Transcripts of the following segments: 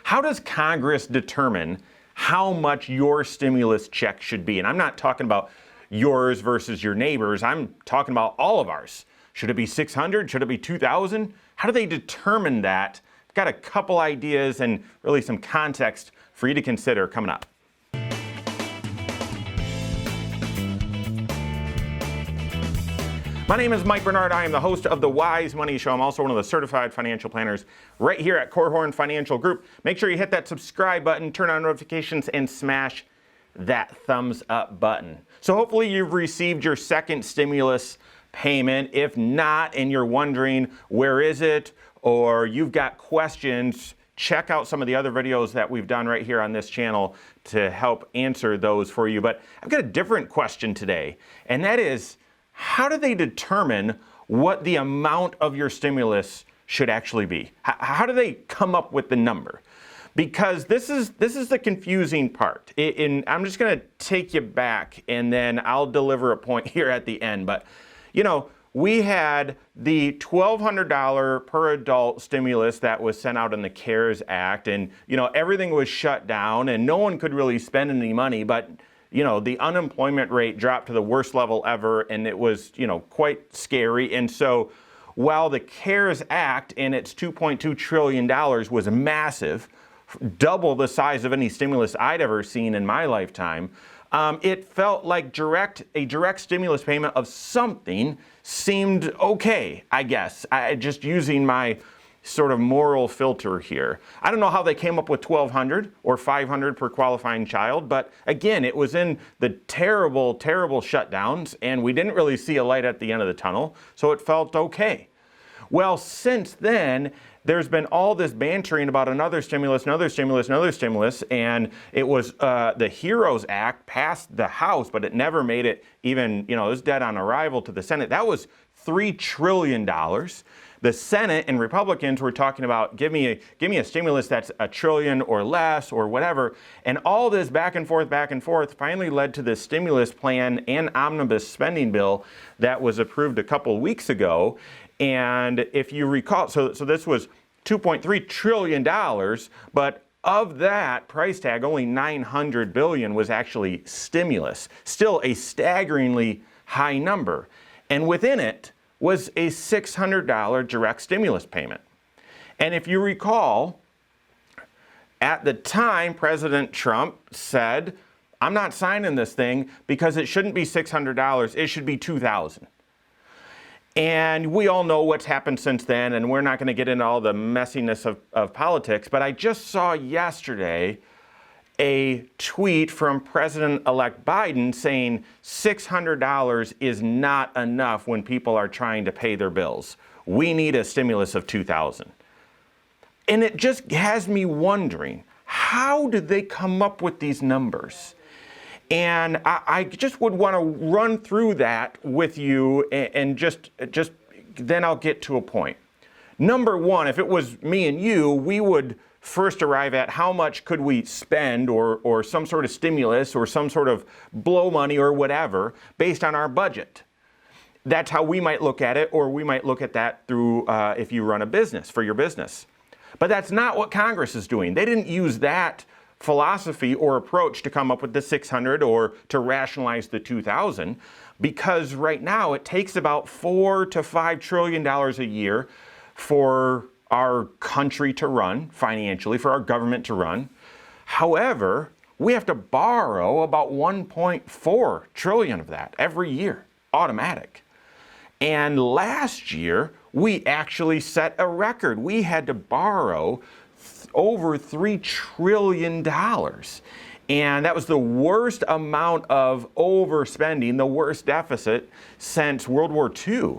How does Congress determine how much your stimulus check should be? And I'm not talking about yours versus your neighbors. I'm talking about all of ours. Should it be 600? Should it be 2,000? How do they determine that? I've got a couple ideas and really some context for you to consider coming up. My name is Mike Bernard. I am the host of the Wise Money Show. I'm also one of the certified financial planners right here at Korhorn Financial Group. Make sure you hit that subscribe button, turn on notifications, and smash that thumbs up button. So hopefully you've received your second stimulus payment. If not, and you're wondering where is it, or you've got questions, check out some of the other videos that we've done right here on this channel to help answer those for you. But I've got a different question today, and that is, how do they determine what the amount of your stimulus should actually be? How do they come up with the number? Because this is the confusing part. And I'm just going to take you back, and then I'll deliver a point here at the end. But, you know, we had the $1,200 per adult stimulus that was sent out in the CARES Act, and, you know, everything was shut down, and no one could really spend any money, but you know, the unemployment rate dropped to the worst level ever, and it was, you know, quite scary. And so while the CARES Act and its $2.2 trillion was massive, double the size of any stimulus I'd ever seen in my lifetime, it felt like a direct stimulus payment of something seemed okay, I guess. Just using my sort of moral filter here. I don't know how they came up with $1,200 or $500 per qualifying child, but again, it was in the terrible, terrible shutdowns, and we didn't really see a light at the end of the tunnel, so it felt okay. Well, since then, there's been all this bantering about another stimulus, another stimulus, another stimulus, and it was the HEROES Act passed the House, but it never made it even, you know, it was dead on arrival to the Senate. That was $3 trillion. The Senate and Republicans were talking about, give me a stimulus that's $1 trillion or less or whatever. And all this back and forth finally led to this stimulus plan and omnibus spending bill that was approved a couple weeks ago. And if you recall, so this was $2.3 trillion, but of that price tag, only $900 billion was actually stimulus. Still a staggeringly high number. And within it was a $600 direct stimulus payment. And if you recall, at the time, President Trump said, I'm not signing this thing because it shouldn't be $600, it should be $2,000. And we all know what's happened since then, and we're not going to get into all the messiness of politics, but I just saw yesterday a tweet from President-elect Biden saying $600 is not enough when people are trying to pay their bills. We need a stimulus of $2,000. And it just has me wondering, how did they come up with these numbers? And I just would want to run through that with you and just then I'll get to a point. Number one, if it was me and you, we would first arrive at how much could we spend or some sort of stimulus or some sort of blow money or whatever based on our budget. That's how we might look at it, or we might look at that through if you run a business, for your business. But that's not what Congress is doing. They didn't use that philosophy or approach to come up with the 600 or to rationalize the 2,000, because right now it takes about $4 to $5 trillion a year for our country to run financially, for our government to run. However, we have to borrow about 1.4 trillion of that every year, automatic. And last year, we actually set a record. We had to borrow over $3 trillion. And that was the worst amount of overspending, the worst deficit since World War II.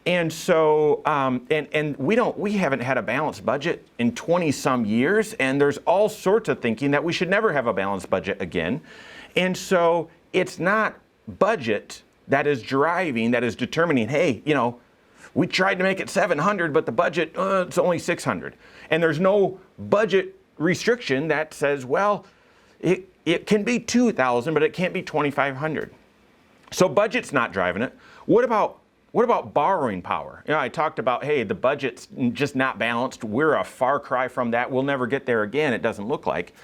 And so, and we haven't had a balanced budget in 20 some years, and there's all sorts of thinking that we should never have a balanced budget again. And so it's not budget that is determining, hey, you know, we tried to make it 700, but the budget, it's only 600. And there's no budget restriction that says, well, it can be 2,000, but it can't be 2,500. So budget's not driving it. What about What about borrowing power? I talked about, hey, the budget's just not balanced. We're a far cry from that. We'll never get there again, it doesn't look like.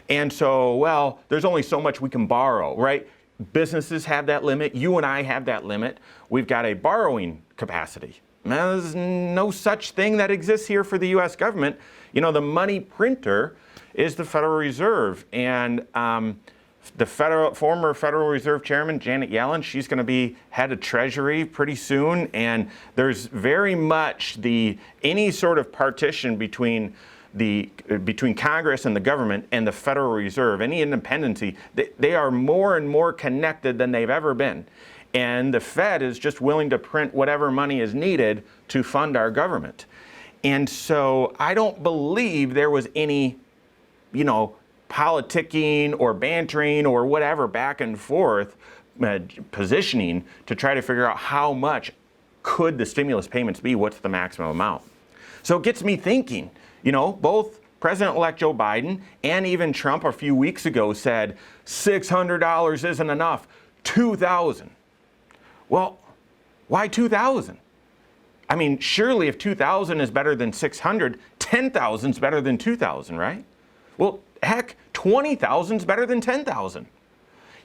And so, well, there's only so much we can borrow, right? Businesses have that limit. You and I have that limit. We've got a borrowing capacity. Now, there's no such thing that exists here for the U.S. government. The money printer is the Federal Reserve. And the former Federal Reserve Chairman, Janet Yellen, she's going to be head of Treasury pretty soon. And there's very much any sort of partition between Congress and the government and the Federal Reserve, any independency, they are more and more connected than they've ever been. And the Fed is just willing to print whatever money is needed to fund our government. And so I don't believe there was any, politicking or bantering or whatever back and forth positioning to try to figure out how much could the stimulus payments be, what's the maximum amount. So it gets me thinking, both President-elect Joe Biden and even Trump a few weeks ago said $600 isn't enough, $2,000. Well, why 2,000? I mean, surely if 2,000 is better than 600, 10,000 is better than 2,000, right? Well, heck, 20,000 is better than 10,000.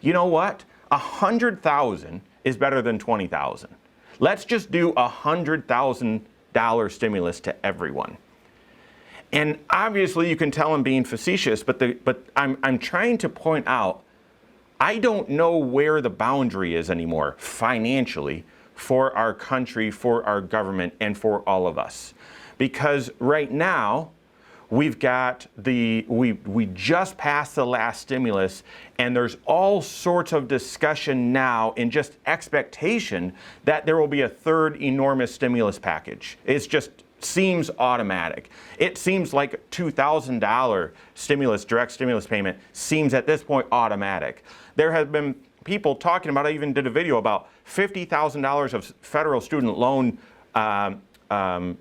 You know what? 100,000 is better than 20,000. Let's just do $100,000 stimulus to everyone. And obviously you can tell I'm being facetious, but I'm trying to point out, I don't know where the boundary is anymore financially for our country, for our government, and for all of us. Because right now, we've got we just passed the last stimulus, and there's all sorts of discussion now and just expectation that there will be a third enormous stimulus package. It's just seems automatic. It seems like a $2,000 direct stimulus payment seems at this point automatic. There have been people talking about, I even did a video about $50,000 of federal student loan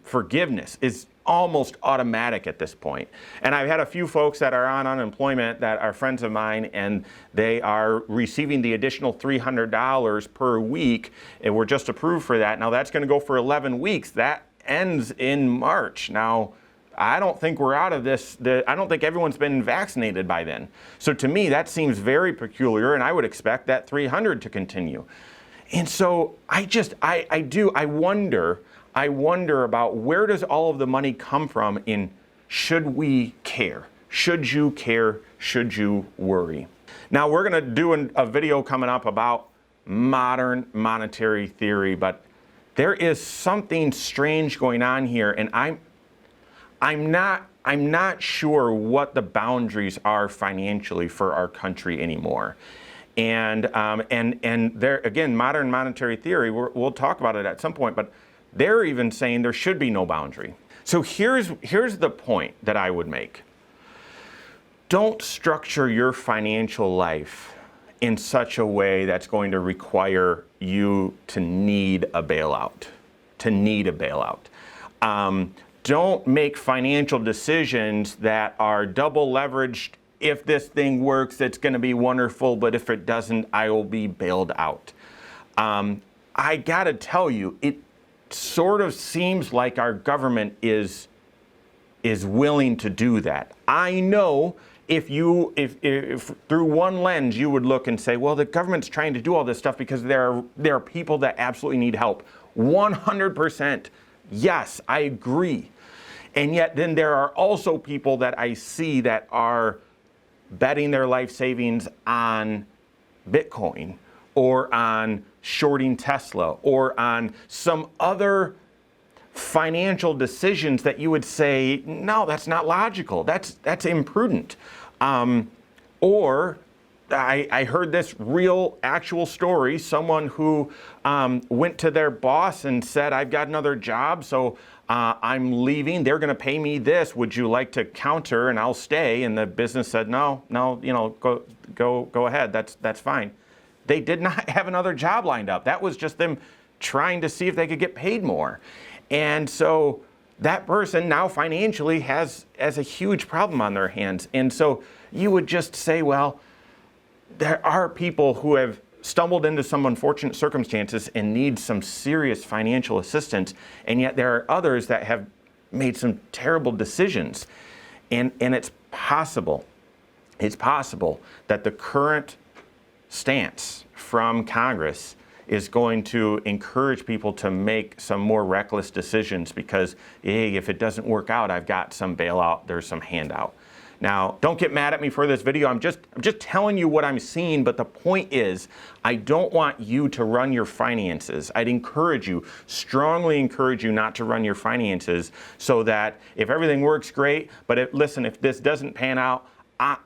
forgiveness is almost automatic at this point. And I've had a few folks that are on unemployment that are friends of mine, and they are receiving the additional $300 per week, and we're just approved for that. Now that's going to go for 11 weeks. That ends in March. Now, I don't think we're out of this. I don't think everyone's been vaccinated by then. So to me, that seems very peculiar, and I would expect that 300 to continue. And so I wonder about where does all of the money come from in should we care? Should you care? Should you worry? Now, we're going to do a video coming up about modern monetary theory, but there is something strange going on here, and I'm not sure what the boundaries are financially for our country anymore. And there again, modern monetary theory, we'll talk about it at some point, but they're even saying there should be no boundary. So here's the point that I would make. Don't structure your financial life in such a way that's going to require you to need a bailout. Don't make financial decisions that are double leveraged. If this thing works, it's going to be wonderful, but if it doesn't, I will be bailed out. I got to tell you, it sort of seems like our government is willing to do that. I know if through one lens you would look and say, well, the government's trying to do all this stuff because there are people that absolutely need help. 100%. Yes, I agree. And yet then there are also people that I see that are betting their life savings on Bitcoin or on shorting Tesla or on some other financial decisions that you would say, no, that's not logical. That's imprudent. Or I heard this real actual story, someone who went to their boss and said, I've got another job, so I'm leaving. They're going to pay me this. Would you like to counter and I'll stay? And the business said, no, go ahead. That's fine. They did not have another job lined up. That was just them trying to see if they could get paid more. And so that person now financially has a huge problem on their hands. And so you would just say, well, there are people who have stumbled into some unfortunate circumstances and need some serious financial assistance, and yet there are others that have made some terrible decisions. And it's possible that the current stance from Congress is going to encourage people to make some more reckless decisions because, hey, if it doesn't work out, I've got some bailout, there's some handout. Now, don't get mad at me for this video. I'm just telling you what I'm seeing, but the point is, I don't want you to run your finances. I'd encourage you, strongly encourage you not to run your finances so that if everything works great, but listen, if this doesn't pan out,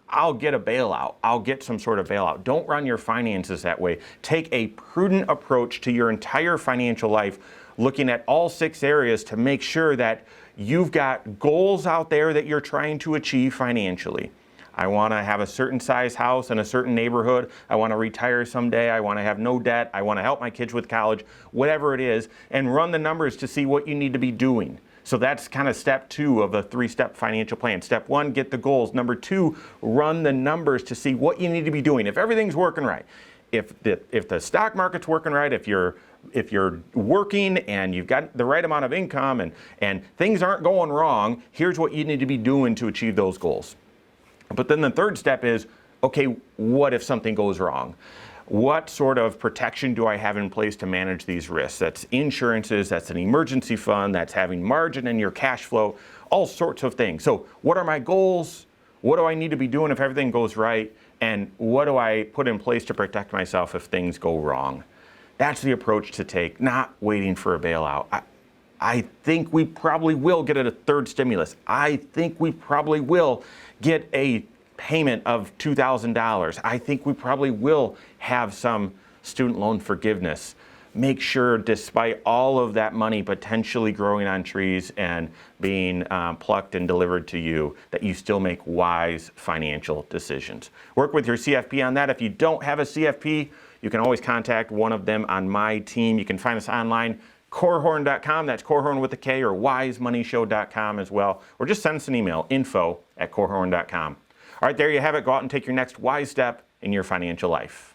I'll get a bailout. I'll get some sort of bailout. Don't run your finances that way. Take a prudent approach to your entire financial life, looking at all 6 areas to make sure that you've got goals out there that you're trying to achieve financially. I want to have a certain size house in a certain neighborhood. I want to retire someday. I want to have no debt. I want to help my kids with college, whatever it is, and run the numbers to see what you need to be doing. So that's kind of step 2 of a 3-step financial plan. Step 1, get the goals. Number 2, run the numbers to see what you need to be doing. If everything's working right, if the stock market's working right, if you're working and you've got the right amount of income and things aren't going wrong, here's what you need to be doing to achieve those goals. But then the 3rd step is, okay, what if something goes wrong? What sort of protection do I have in place to manage these risks? That's insurances, that's an emergency fund, that's having margin in your cash flow, all sorts of things. So what are my goals? What do I need to be doing if everything goes right? And what do I put in place to protect myself if things go wrong? That's the approach to take, not waiting for a bailout. I think we probably will get a 3rd stimulus. I think we probably will get a payment of $2,000. I think we probably will have some student loan forgiveness. Make sure, despite all of that money potentially growing on trees and being plucked and delivered to you, that you still make wise financial decisions. Work with your CFP on that. If you don't have a CFP, you can always contact one of them on my team. You can find us online, Korhorn.com, that's Korhorn with a K, or wisemoneyshow.com as well, or just send us an email, info@Korhorn.com. All right, there you have it. Go out and take your next wise step in your financial life.